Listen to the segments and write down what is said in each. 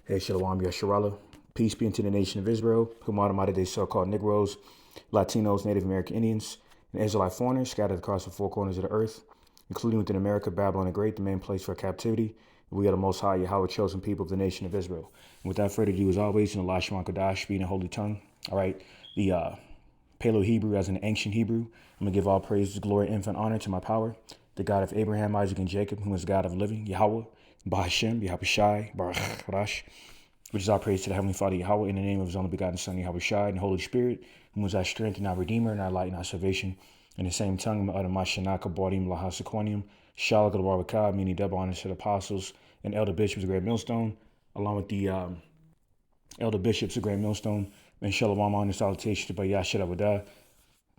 Hey, Shalom Yasharala. Peace be unto the nation of Israel, whom are the so-called Negroes, Latinos, Native American Indians, and Israelite foreigners scattered across the four corners of the earth, including within America, Babylon the Great, the main place for captivity. We are the Most High, Yahweh, chosen people of the nation of Israel. And without further ado, as always, in the Lashon Kodash, being a holy tongue. All right, the Paleo-Hebrew as an ancient Hebrew. I'm going to give all praise, glory, infinite honor to my power, the God of Abraham, Isaac, and Jacob, who is God of living, Yahweh, Bahashem, Yahweh Shai, Baruch Hadash, which is our praise to the Heavenly Father, Yahweh, in the name of His only begotten Son, Yahweh Shai, and the Holy Spirit, who is our strength and our Redeemer and our light and our salvation. In the same tongue, Mashanaka, Bardim, Lahasaquanium, Shalak, Barakah, meaning double honors to the apostles and elder bishops of Great Millstone, along with the elder bishops of Great Millstone, and Shalom honor salutation to Bayashid Abadah,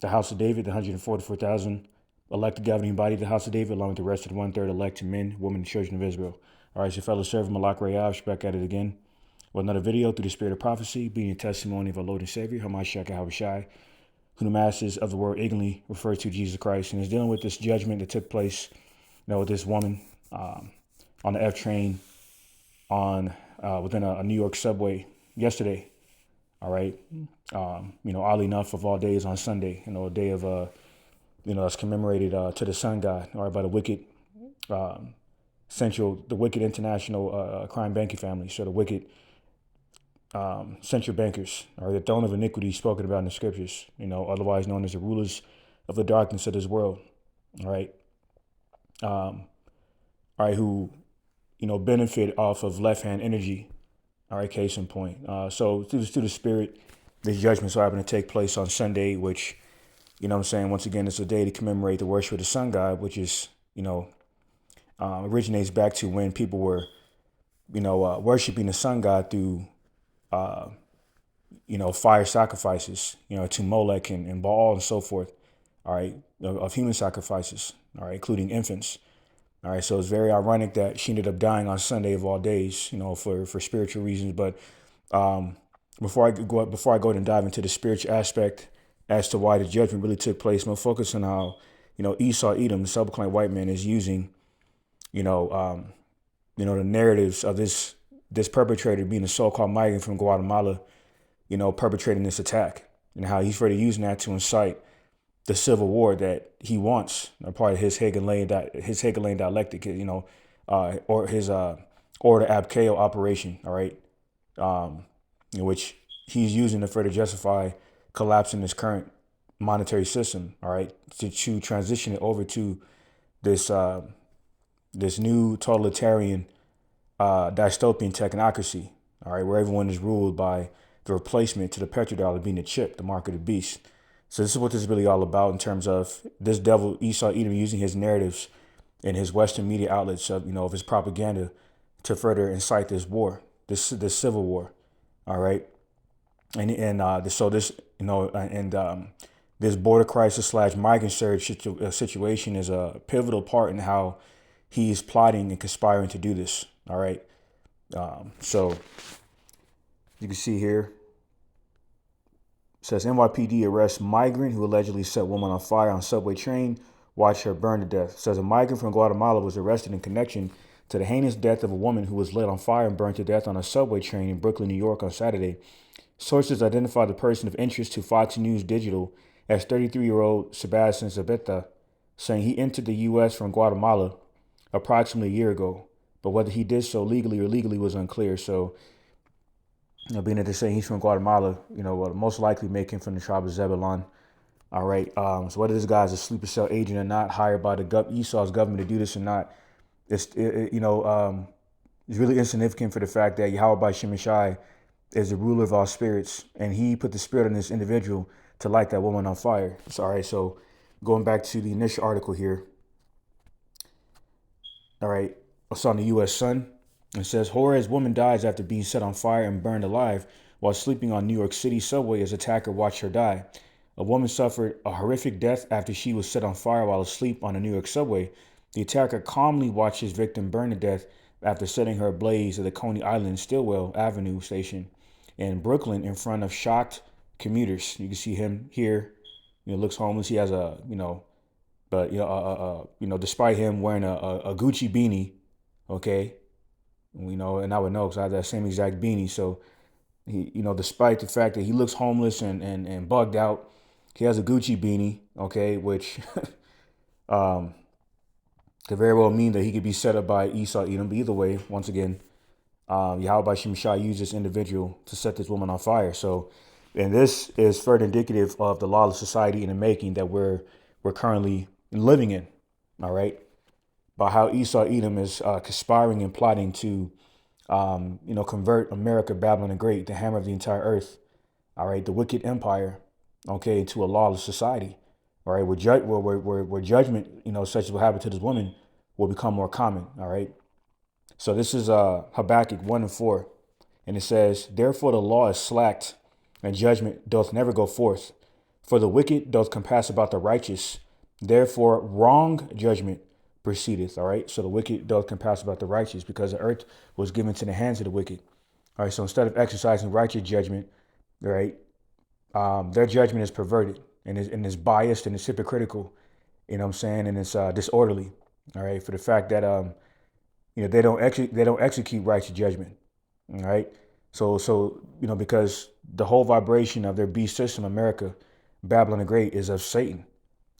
the House of David, the 144,000 elected governing body of the House of David, along with the rest of the one-third elected men, women, and children of Israel. All right, so fellow servant Malak Rayav, back at it again with another video through the spirit of prophecy, being a testimony of our Lord and Savior, Hamashiach Yahushai, who the masses of the world ignorantly refer to Jesus Christ, and is dealing with this judgment that took place, with this woman on the F train on within a New York subway yesterday. All right, oddly enough, of all days on Sunday, a day of that's commemorated to the sun god, all right, by the wicked the wicked international crime banking family. So the wicked central bankers, or the throne of iniquity spoken about in the scriptures, otherwise known as the rulers of the darkness of this world. All right. Who, benefit off of left-hand energy. All right, case in point. So through the spirit, this judgment so happened to take place on Sunday, which, once again, it's a day to commemorate the worship of the sun god, which is, originates back to when people were, worshiping the sun god through, fire sacrifices, to Molech and Baal and so forth. All right, of human sacrifices, all right, including infants. All right, so it's very ironic that she ended up dying on Sunday of all days, for spiritual reasons. But before I go ahead and dive into the spiritual aspect as to why the judgment really took place, I'm gonna focus on how, Esau Edom, the self-proclaimed white man, is using, the narratives of this perpetrator being a so-called migrant from Guatemala, perpetrating this attack, and how he's further using that to incite the civil war that he wants, a part of his Hegelian dialectic, or his order abkeo operation, all right, in which he's using to further justify collapsing this current monetary system, all right, to transition it over to this this new totalitarian dystopian technocracy, all right, where everyone is ruled by the replacement to the petrodollar being the chip, the mark of the beast. So this is what this is really all about in terms of this devil Esau Edom using his narratives and his Western media outlets of his propaganda to further incite this war, this civil war, all right, this border crisis / migrant surge situation is a pivotal part in how he is plotting and conspiring to do this, all right. So you can see here. It says NYPD arrests migrant who allegedly set woman on fire on subway train, watched her burn to death. It says a migrant from Guatemala was arrested in connection to the heinous death of a woman who was lit on fire and burned to death on a subway train in Brooklyn, New York on Saturday. Sources identified the person of interest to Fox News Digital as 33-year-old Sebastian Zabeta, saying he entered the U.S. from Guatemala approximately a year ago, but whether he did so legally or illegally was unclear. So, being that they're saying he's from Guatemala, most likely making from the tribe of Zebulon. All right. So whether this guy's a sleeper cell agent or not, hired by the Esau's government to do this or not, it's really insignificant for the fact that Yahweh Shemashai is the ruler of all spirits, and he put the spirit on this individual to light that woman on fire. So, all right. So going back to the initial article here. All right. It's on the U.S. Sun. It says, Juarez woman dies after being set on fire and burned alive while sleeping on New York City subway as attacker watched her die. A woman suffered a horrific death after she was set on fire while asleep on a New York subway. The attacker calmly watched his victim burn to death after setting her ablaze at the Coney Island Stillwell Avenue station in Brooklyn in front of shocked commuters. You can see him here. Looks homeless. He has despite him wearing a Gucci beanie, okay, And I would know because I have that same exact beanie. So despite the fact that he looks homeless and bugged out, he has a Gucci beanie, okay, which um, could very well mean that he could be set up by Esau Edom. But either way, once again, Yahweh Shimshai used this individual to set this woman on fire. So, and this is further indicative of the lawless society in the making that we're currently living in. All right, about how Esau Edom is conspiring and plotting to, convert America, Babylon the Great, the hammer of the entire earth. All right, the wicked empire, okay, to a lawless society. All right, where judgment, such as what happened to this woman, will become more common. All right. So this is Habakkuk 1:4. And it says, therefore the law is slacked, and judgment doth never go forth. For the wicked doth compass about the righteous. Therefore wrong judgment proceedeth. All right. So the wicked doth compass about the righteous because the earth was given to the hands of the wicked. All right. So instead of exercising righteous judgment, right, their judgment is perverted and is biased and it's hypocritical. You know what I'm saying? And it's disorderly. All right. For the fact that they don't execute righteous judgment. All right. So because the whole vibration of their beast system, America, Babylon the Great, is of Satan.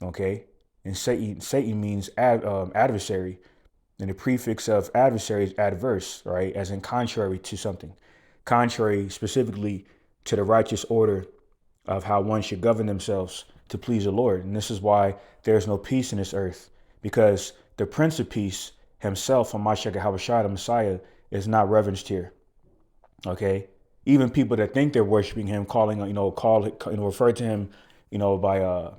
Okay. And Satan means adversary. And the prefix of adversary is adverse, right? As in contrary to something. Contrary specifically to the righteous order of how one should govern themselves to please the Lord. And this is why there's no peace in this earth, because the Prince of Peace himself, Hamashiach Habashah, the Messiah, is not reverenced here. Okay, even people that think they're worshiping him, refer to him, by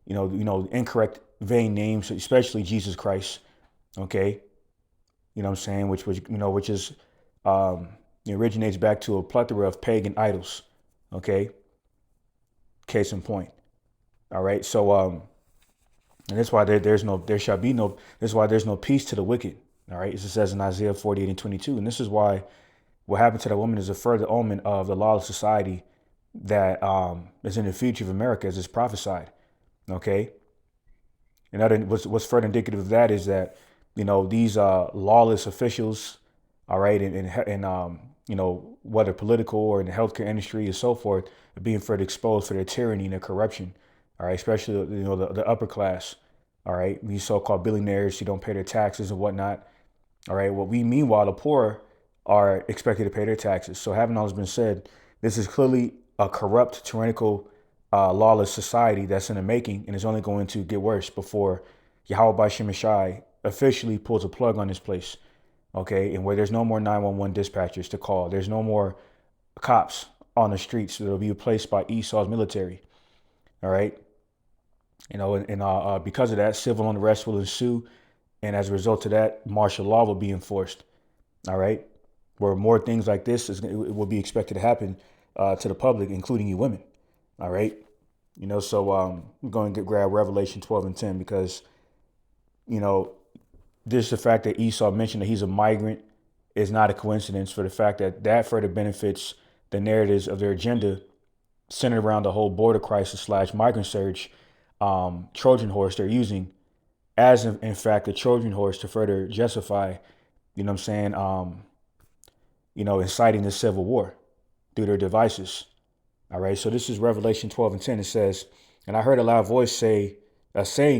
incorrect, vain names, especially Jesus Christ. Okay, you know what I'm saying, which is it originates back to a plethora of pagan idols. Okay, case in point. All right, so and that's why there shall be no. This is why there's no peace to the wicked. All right, as it says in Isaiah 48:22, and this is why what happened to that woman is a further omen of the lawless society that is in the future of America, as is prophesied. Okay, and what's further indicative of that is that these lawless officials, all right, and whether political or in the healthcare industry and so forth, are being further exposed for their tyranny and their corruption. All right, especially the upper class. All right, these so-called billionaires who don't pay their taxes and whatnot. All right, meanwhile the poor are expected to pay their taxes. So having all this been said, this is clearly a corrupt, tyrannical, lawless society that's in the making, and is only going to get worse before Yahweh Shemashai officially pulls a plug on this place. Okay, and where there's no more 911 dispatchers to call, there's no more cops on the streets. That'll be replaced by Esau's military. All right, and because of that, civil unrest will ensue, and as a result of that, martial law will be enforced. All right, where more things like this it will be expected to happen to the public, including you women. All right, so I'm going to grab Revelation 12:10 because just the fact that Esau mentioned that he's a migrant is not a coincidence. For the fact that further benefits the narratives of their agenda centered around the whole border crisis / migrant surge Trojan horse they're using as in fact a Trojan horse to further justify, what I'm saying, inciting the civil war through their devices. All right. So this is Revelation 12:10. It says, and I heard a loud voice saying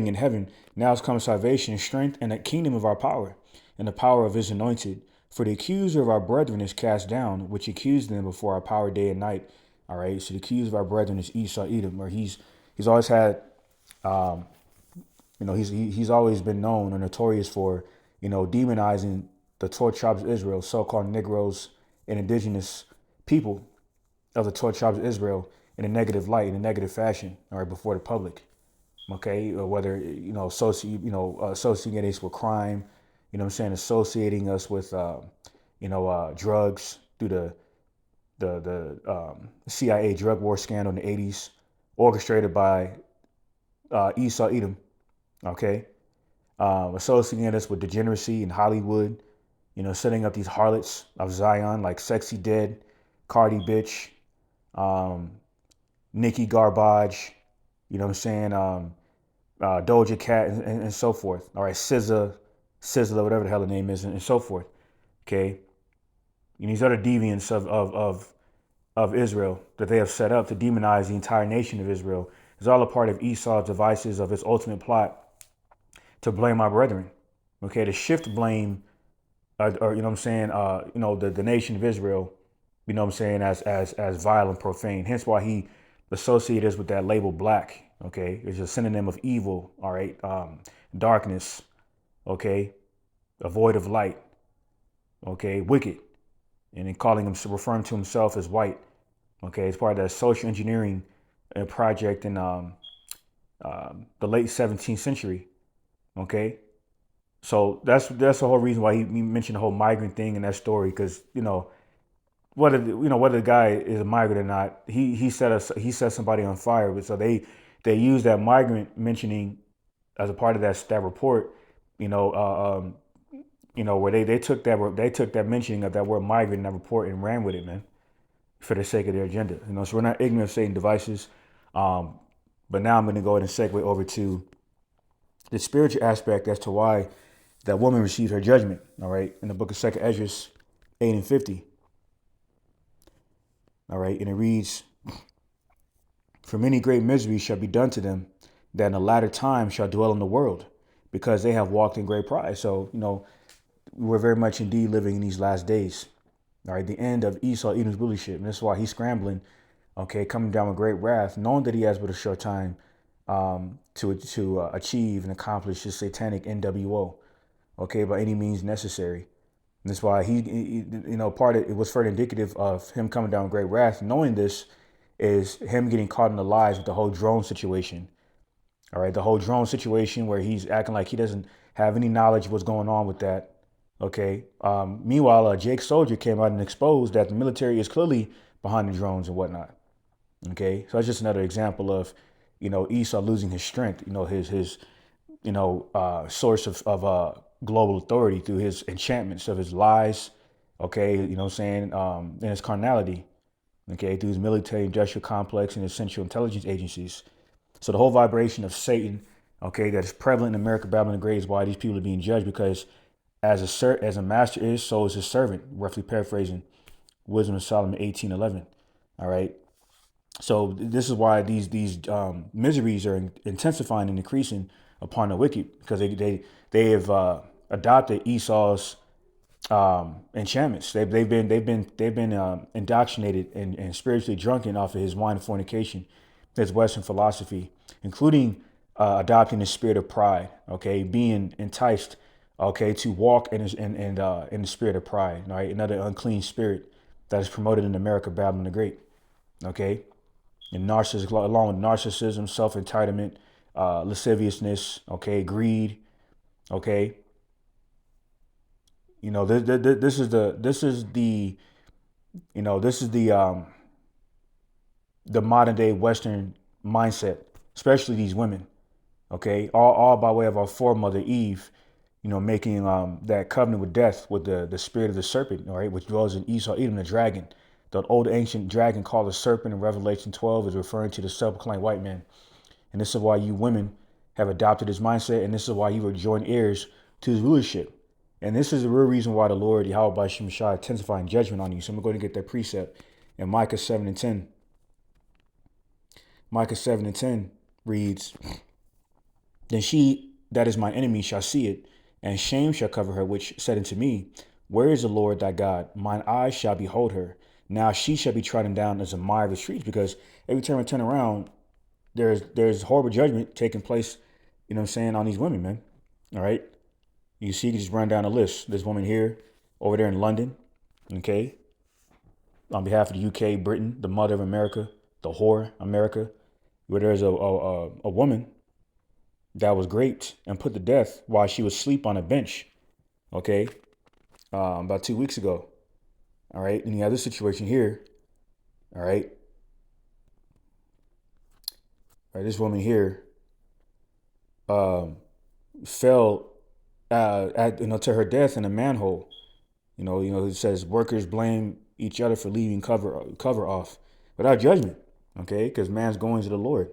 in heaven, now has come salvation and strength and the kingdom of our power and the power of his anointed. For the accuser of our brethren is cast down, which accused them before our power day and night. All right. So the accuser of our brethren is Esau Edom, where he's always had, he's always been known or notorious for, demonizing the 12 tribes of Israel, so-called Negroes and indigenous people of the 12 tribes of Israel in a negative light, in a negative fashion, all right, before the public. Okay, or whether associating us with crime, associating us with drugs through the CIA drug war scandal in the 80s, orchestrated by Esau Edom. Okay, associating us with degeneracy in Hollywood, setting up these harlots of Zion like Sexy Dead, Cardi Bitch, Nicki Garbage, Doja Cat, and so forth. All right, SZA, whatever the hell the name is, and so forth. Okay, and these other deviants of Israel that they have set up to demonize the entire nation of Israel is all a part of Esau's devices of his ultimate plot to blame our brethren. Okay, to shift blame, or you know what I'm saying, the nation of Israel, you know what I'm saying, as vile and profane. Hence why he associated us with that label black. Okay, it's a synonym of evil. All right, darkness. Okay, a void of light. Okay, wicked, and then calling him, referring to himself as white. Okay, it's part of that social engineering project in the late 17th century. Okay, so that's the whole reason why he mentioned the whole migrant thing in that story, because whether the guy is a migrant or not, he set somebody on fire. But so they use that migrant mentioning as a part of that report, you know, where they took that mentioning of that word migrant in that report and ran with it, man, for the sake of their agenda. So we're not ignorant of Satan devices. Um, but now I'm going to go ahead and segue over to the spiritual aspect as to why that woman received her judgment. All right, in the book of Second Ezra 8 and 50. All right, and it reads, "For many great miseries shall be done to them, that in the latter time shall dwell in the world, because they have walked in great pride." So we're very much indeed living in these last days. All right, the end of Esau Edom's rulership, and that's why he's scrambling. Okay, coming down with great wrath, knowing that he has but a short time to achieve and accomplish his satanic NWO. Okay, by any means necessary. And that's why part of it was further indicative of him coming down with great wrath. Knowing this is him getting caught in the lies with the whole drone situation. All right, the whole drone situation where he's acting like he doesn't have any knowledge of what's going on with that. Okay. Meanwhile, Jake Soldier came out and exposed that the military is clearly behind the drones and whatnot. Okay, so that's just another example of, Esau losing his strength. His source of global authority through his enchantments of his lies. Okay, and his carnality. Okay, through his military industrial complex and his central intelligence agencies. So the whole vibration of Satan, okay, that is prevalent in America, Babylon the Great, is why these people are being judged, because as a master is, so is his servant. Roughly paraphrasing Wisdom of Solomon 18:11. All right. So this is why these miseries are intensifying and increasing upon the wicked, because they have adopted Esau's enchantments. They've been indoctrinated and spiritually drunken off of his wine of fornication, his Western philosophy, including adopting the spirit of pride. Okay, being enticed, okay, to walk in the spirit of pride. Right, another unclean spirit that is promoted in America, Babylon the Great. Okay, and narcissism, along with narcissism, self-entitlement, lasciviousness, okay, greed, okay. This is the modern day Western mindset, especially these women, okay, all by way of our foremother Eve, making that covenant with death with the spirit of the serpent, all right, which dwells in Esau, Edom, the dragon. The old ancient dragon called the serpent in Revelation 12 is referring to the self-proclaimed white man. And this is why you women have adopted his mindset, and this is why you were joint heirs to his rulership. And this is the real reason why the Lord, Yahweh Shemashai, intensifying judgment on you. So I'm going to get that precept in Micah 7:10. Micah 7:10 reads, "Then she that is my enemy shall see it, and shame shall cover her, which said unto me, Where is the Lord thy God? Mine eyes shall behold her. Now she shall be trodden down as a mire of the streets." Because every time I turn around, there's horrible judgment taking place, on these women, man. All right. You see, you can just run down the list. This woman here, over there in London, okay, on behalf of the UK, Britain, the mother of America, the whore America, where there's a woman that was raped and put to death while she was asleep on a bench, okay, about 2 weeks ago. All right, and you have this situation here. All right, this woman here fell to her death in a manhole. It says workers blame each other for leaving cover off without judgment. Okay, because man's going to the Lord.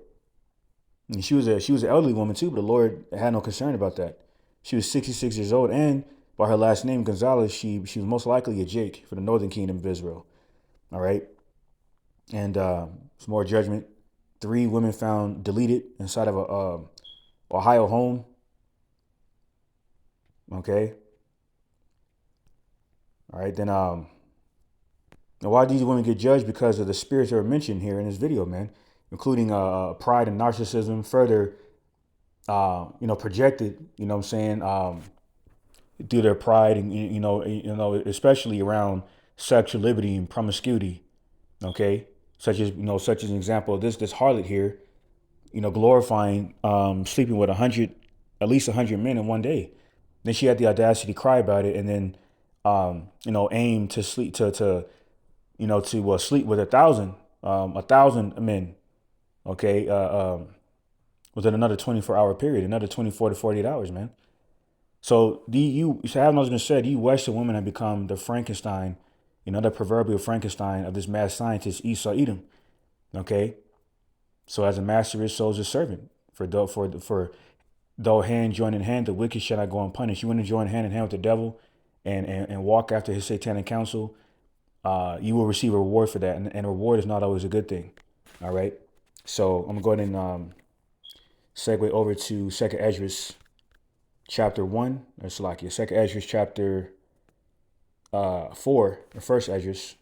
And she was an elderly woman too, but the Lord had no concern about that. She was 66 years old, and by her last name, Gonzalez, she was most likely a Jake for the northern kingdom of Israel. All right. And some more judgment. 3 women found deleted inside of a Ohio home. Okay. All right. Then why did these women get judged? Because of the spirits that were mentioned here in this video, man, including pride and narcissism, further, projected, what I'm saying, through their pride and, especially around sexual liberty and promiscuity. Okay. Such as an example of this harlot here, glorifying sleeping with at least 100 men in one day. Then she had the audacity to cry about it, and then, aim to sleep to sleep with 1,000 men. Okay, within another 24-hour period, another 24 to 48 hours, man. So having those been said, you Western women have become the Frankenstein, the proverbial Frankenstein of this mad scientist Esau Edom. Okay, so as a master is, so is a servant. Though hand join in hand, the wicked shall not go unpunished. You want to join hand in hand with the devil, and walk after his satanic counsel. You will receive a reward for that, and a reward is not always a good thing. All right. So I'm gonna go ahead and segue over to Second Esdras, chapter 1. That's like Second Esdras, chapter 4. Or First Esdras,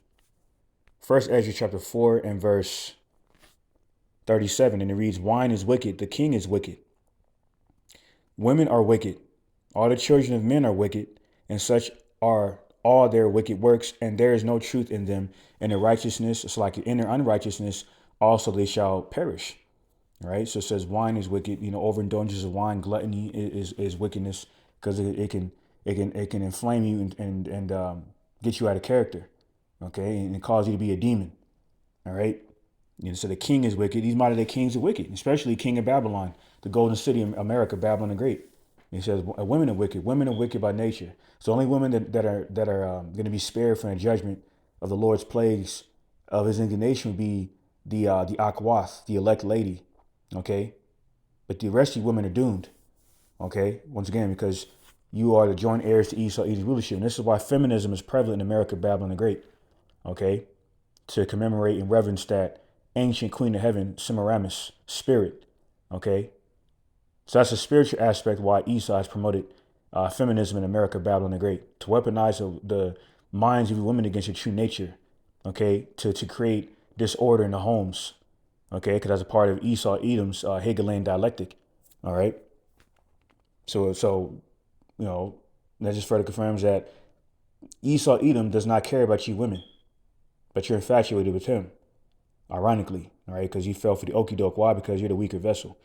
chapter 4, and verse 37, and it reads, "Wine is wicked, the king is wicked. Women are wicked, all the children of men are wicked, and such are all their wicked works, and there is no truth in them. And in righteousness, it's like in their unrighteousness, also they shall perish." All right. So it says wine is wicked. Overindulgence of wine, gluttony is wickedness, because it can inflame you and get you out of character. Okay, and cause you to be a demon. All right. So the king is wicked. These modern day kings are wicked, especially King of Babylon, the golden city of America, Babylon the Great. He says women are wicked. Women are wicked by nature. So only women that are going to be spared from the judgment of the Lord's plagues of His indignation would be the Akwath, the elect lady. Okay, but the rest of you women are doomed. Okay, once again, because you are the joint heirs to Esau Edom's rulership, and this is why feminism is prevalent in America, Babylon the Great. Okay, to commemorate and reverence that ancient queen of heaven, Semiramis, spirit. Okay, so that's a spiritual aspect why Esau has promoted feminism in America, Babylon the Great, to weaponize the minds of women against your true nature. Okay, to create disorder in the homes. Okay, because that's a part of Esau Edom's Hegelian dialectic. All right, so that just further confirms that Esau Edom does not care about you women, but you're infatuated with him. Ironically, all right, because you fell for the okie doke. Why? Because you're the weaker vessel.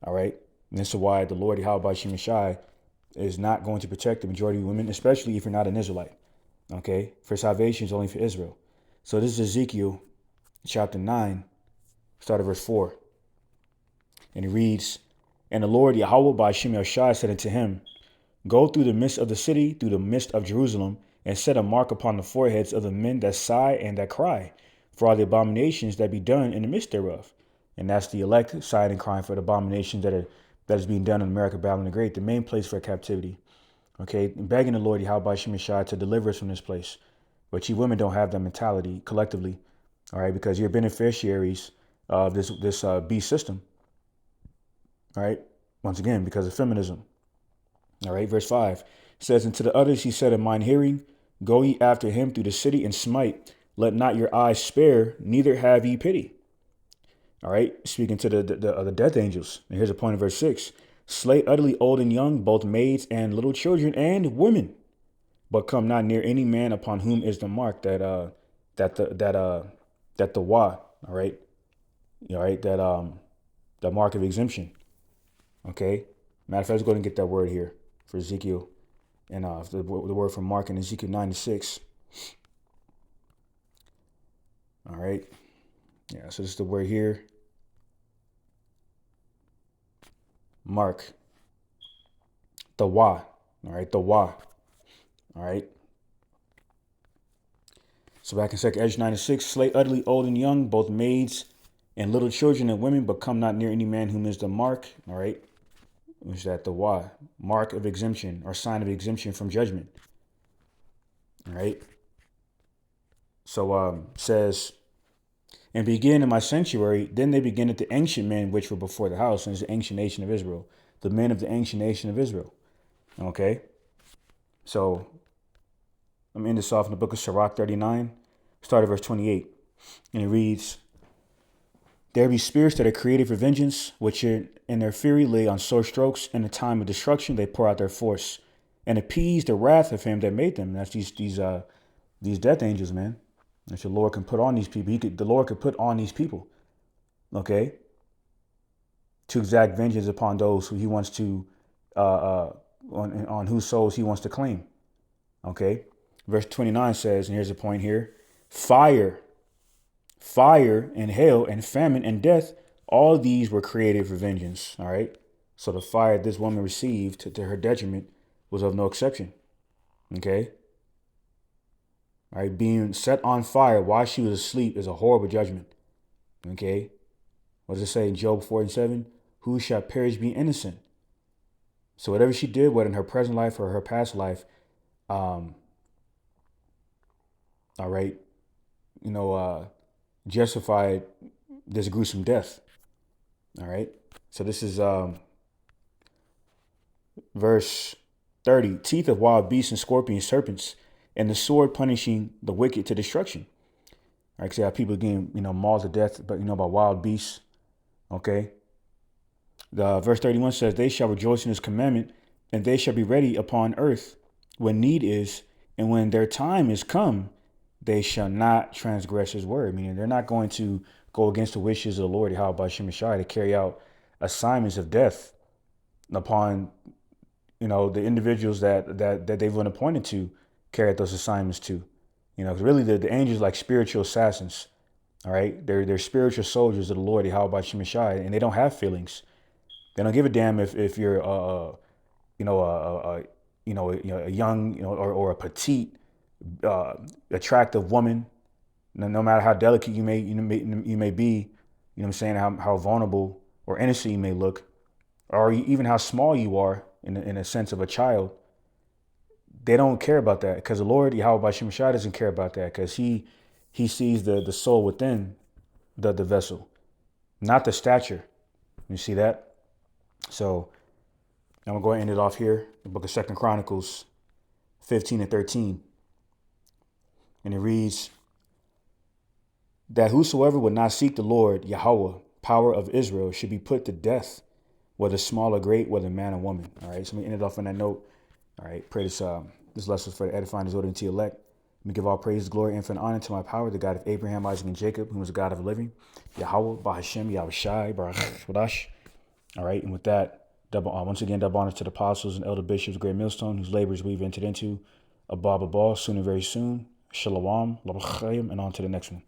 All right, and this is why the Lord Yahweh Shem Shai is not going to protect the majority of women, especially if you're not an Israelite. Okay, for salvation is only for Israel. So this is Ezekiel chapter 9, start at verse 4. And it reads, "And the Lord Yahweh by Shem Shai said unto him, Go through the midst of the city, through the midst of Jerusalem, and set a mark upon the foreheads of the men that sigh and that cry, for all the abominations that be done in the midst thereof." And that's the elect sighing and crying for the abominations that is being done in America, Babylon the Great, the main place for captivity. Okay, and begging the Lord Yahweh Shem Shai to deliver us from this place. But you women don't have that mentality collectively, all right, because you're beneficiaries of this beast system. All right, once again, because of feminism. All right, verse 5 says, "And to the others he said in mine hearing, Go ye after him through the city and smite. Let not your eyes spare, neither have ye pity." All right, speaking to the death angels. And here's a point in verse 6. "Slay utterly old and young, both maids and little children and women, but come not near any man upon whom is the mark that the wa." All right, that mark of exemption. Okay, matter of fact, let's go ahead and get that word here for Ezekiel, and the word from Mark in Ezekiel 9:6. All right, yeah. So this is the word here. Mark. The wa. All right, the wa. All right. So back in 2 Esdras 9:6, "Slay utterly old and young, both maids and little children and women, but come not near any man whom is the mark." All right. which is that the Y, mark of exemption or sign of exemption from judgment. All right. So says, and begin in my sanctuary, then they begin at the ancient men which were before the house, and it's the ancient nation of Israel, the men of the ancient nation of Israel. Okay. So I'm in this off in the book of Sirach 39, start at verse 28. And it reads, there be spirits that are created for vengeance, which in their fury lay on sore strokes. In the time of destruction, they pour out their force and appease the wrath of him that made them. That's these death angels, man. That the Lord can put on these people. The Lord could put on these people, okay, to exact vengeance upon those who he wants to, on whose souls he wants to claim. Okay, verse 29 says, and here's the point here: fire and hail and famine and death, all these were created for vengeance. All right. So the fire this woman received to her detriment was of no exception. Okay. All right. Being set on fire while she was asleep is a horrible judgment. Okay. What does it say in Job 4:7? Who shall perish be innocent? So whatever she did, whether in her present life or her past life, all right, justified this gruesome death. All right. So this is verse 30. Teeth of wild beasts and scorpions, serpents, and the sword punishing the wicked to destruction. All right. See how people getting, mauled to death, but by wild beasts. Okay. The verse 31 says, they shall rejoice in his commandment, and they shall be ready upon earth when need is, and when their time is come, they shall not transgress his word. Meaning they're not going to go against the wishes of the Lord Yahweh Shemashai to carry out assignments of death upon, the individuals that they've been appointed to carry out those assignments to. Because really the angels are like spiritual assassins. All right. They're spiritual soldiers of the Lord Yahweh Shemashai, and they don't have feelings. They don't give a damn if you're a young, or a petite, attractive woman. No matter how delicate you may be, what I'm saying, how vulnerable or innocent you may look, or even how small you are in a sense of a child. They don't care about that, because the Lord Yahweh Shemashai doesn't care about that, because he sees the soul within the vessel, not the stature. You see that? So I'm gonna go ahead and end it off here. The book of 2 Chronicles 15 and 13. And it reads, that whosoever would not seek the Lord Yahweh, power of Israel, should be put to death, whether small or great, whether man or woman. All right. So let me end it off on that note. All right. Pray this lesson for the edifying his order to elect. Let me give all praise, glory, and honor to my power, the God of Abraham, Isaac, and Jacob, who is the God of the living. Yahweh, Bahashem, Yahushai, Baruch Wadash. All right. And with that, once again, double honors to the apostles and elder bishops, great millstone, whose labors we've entered into. Abba, soon and very soon. Shalom, and on to the next one.